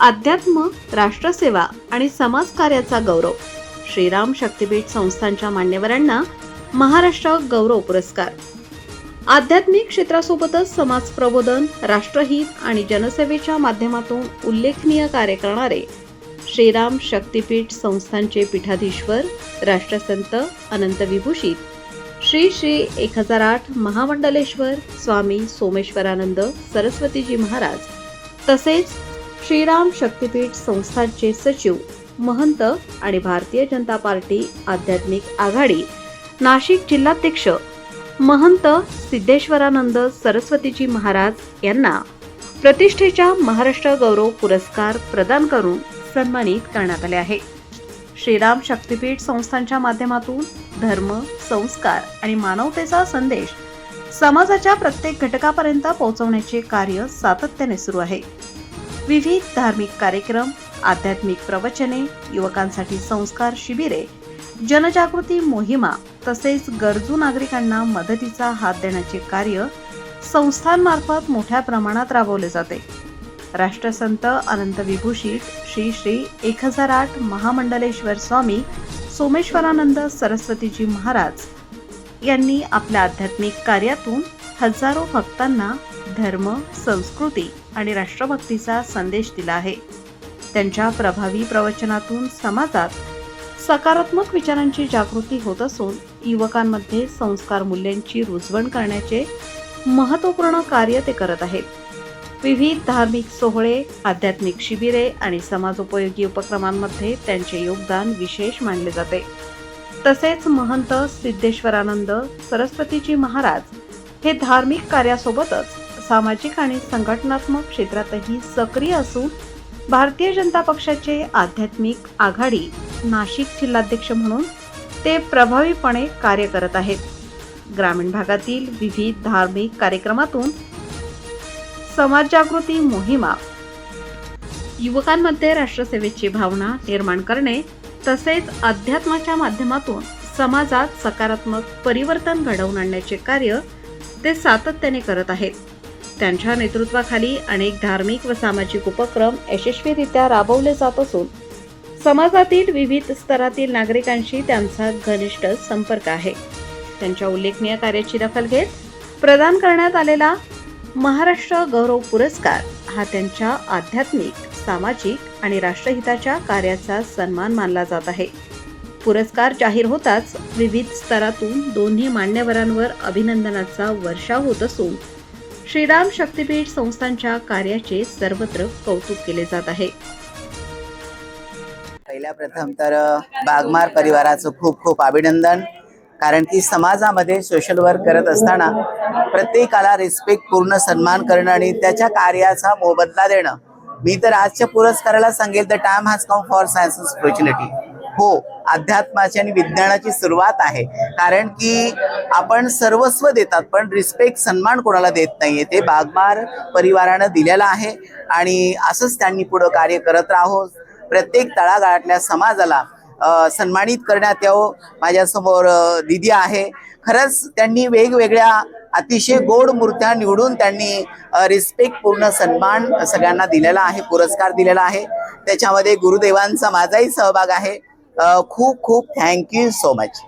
अध्यात्म, राष्ट्रसेवा आणि समाजकार्याचा गौरव. श्रीराम शक्तीपीठ संस्थांच्या मान्यवरांना महाराष्ट्र गौरव पुरस्कार. आध्यात्मिक क्षेत्रासोबतच समाज प्रबोधन, राष्ट्रहित आणि जनसेवेच्या माध्यमातून उल्लेखनीय कार्य करणारे श्रीराम शक्तीपीठ संस्थांचे पीठाधीश्वर राष्ट्रसंत अनंत विभूषित श्री श्री 1008 महामंडलेश्वर स्वामी सोमेश्वरानंद सरस्वतीजी महाराज तसेच श्रीराम शक्तीपीठ संस्थांचे सचिव, महंत आणि भारतीय जनता पार्टी आध्यात्मिक आघाडी नाशिक जिल्हाध्यक्ष महंत सिद्धेश्वरानंद सरस्वतीजी महाराज यांना प्रतिष्ठेच्या महाराष्ट्र गौरव पुरस्कार प्रदान करून सन्मानित करण्यात आले आहे. श्रीराम शक्तीपीठ संस्थांच्या माध्यमातून धर्म, संस्कार आणि मानवतेचा संदेश समाजाच्या प्रत्येक घटकापर्यंत पोहोचवण्याचे कार्य सातत्याने सुरू आहे. विविध धार्मिक कार्यक्रम, आध्यात्मिक प्रवचने, युवकांसाठी संस्कार शिबिरे, जनजागृती मोहिमा तसेच गरजू नागरिकांना मदतीचा हात देण्याचे कार्य संस्थांमार्फत मोठ्या प्रमाणात राबवले जाते. राष्ट्रसंत अनंत विभूषित श्री श्री 1008 महामंडलेश्वर स्वामी सोमेश्वरानंद सरस्वतीजी महाराज यांनी आपल्या आध्यात्मिक कार्यातून हजारो भक्तांना धर्म, संस्कृती आणि राष्ट्रभक्तीचा संदेश दिला आहे. त्यांच्या प्रभावी प्रवचनातून समाजात सकारात्मक विचारांची जागृती होत असून युवकांमध्ये संस्कार मूल्यांची रुजवण करण्याचे महत्त्वपूर्ण कार्य ते करत आहेत. विविध धार्मिक सोहळे, आध्यात्मिक शिबिरे आणि समाजोपयोगी उपक्रमांमध्ये त्यांचे योगदान विशेष मानले जाते. तसेच महंत सिद्धेश्वरानंद सरस्वतीजी महाराज हे धार्मिक कार्यासोबतच सामाजिक आणि संघटनात्मक क्षेत्रातही सक्रिय असून भारतीय जनता पक्षाचे आध्यात्मिक आघाडी नाशिक जिल्हाध्यक्ष म्हणून ते प्रभावीपणे कार्य करत आहेत. ग्रामीण भागातील विविध धार्मिक कार्यक्रमातून समाज जागृती मोहिमा, युवकांमध्ये राष्ट्रसेवेची भावना निर्माण करणे तसेच अध्यात्माच्या माध्यमातून समाजात सकारात्मक परिवर्तन घडवून आणण्याचे कार्य ते सातत्याने करत आहेत. त्यांच्या नेतृत्वाखाली अनेक धार्मिक व सामाजिक उपक्रम यशस्वीरित्या राबवले जात असून समाजातील विविध स्तरातील नागरिकांशी त्यांचा घनिष्ठ संपर्क आहे. त्यांच्या उल्लेखनीय कार्याची दखल घेत प्रदान करण्यात आलेला महाराष्ट्र गौरव पुरस्कार हा त्यांच्या आध्यात्मिक, सामाजिक आणि राष्ट्रहिताच्या कार्याचा सन्मान मानला जात आहे. पुरस्कार जाहीर होताच विविध स्तरातून दोन्ही मान्यवरांवर अभिनंदनाचा वर्षाव होत असून श्रीराम शक्तीपीठ संस्थांच्या कार्याचे सर्वत्र कौतुक केले जात आहे. पहिल्या प्रथम तर बागमार परिवाराचं खूप खूप अभिनंदन, कारण की समाजामध्ये सोशल वर्क करत असताना प्रत्येकाला रिस्पेक्ट पूर्ण सन्मान करणं आणि त्याच्या कार्याचा मोबदला देणं. मी तर आजच्या पुरस्काराला सांगेल the time has come for science and spirituality. हो, अध्यात्माची आणि विज्ञानाची सुरुवात आहे, कारण की आपण सर्वस्व देतात पण रिस्पेक्ट, सन्मान कोणाला देत नाहीये. ते बागमार परिवारानं दिलेलं आहे आणि असंच त्यांनी पुढं कार्य करत राहो. प्रत्येक तळागाळातल्या समाजाला सन्मानित करण्यात यावं. माझ्यासमोर दिदी आहे. खरंच त्यांनी वेगवेगळ्या अतिशय गोड मूर्त्या निवडून त्यांनी रिस्पेक्ट पूर्ण सन्मान सगळ्यांना दिलेला आहे, पुरस्कार दिलेला आहे. त्याच्यामध्ये गुरुदेवांचा माझाही सहभाग आहे. खूप खूप थँक्यू सो मच.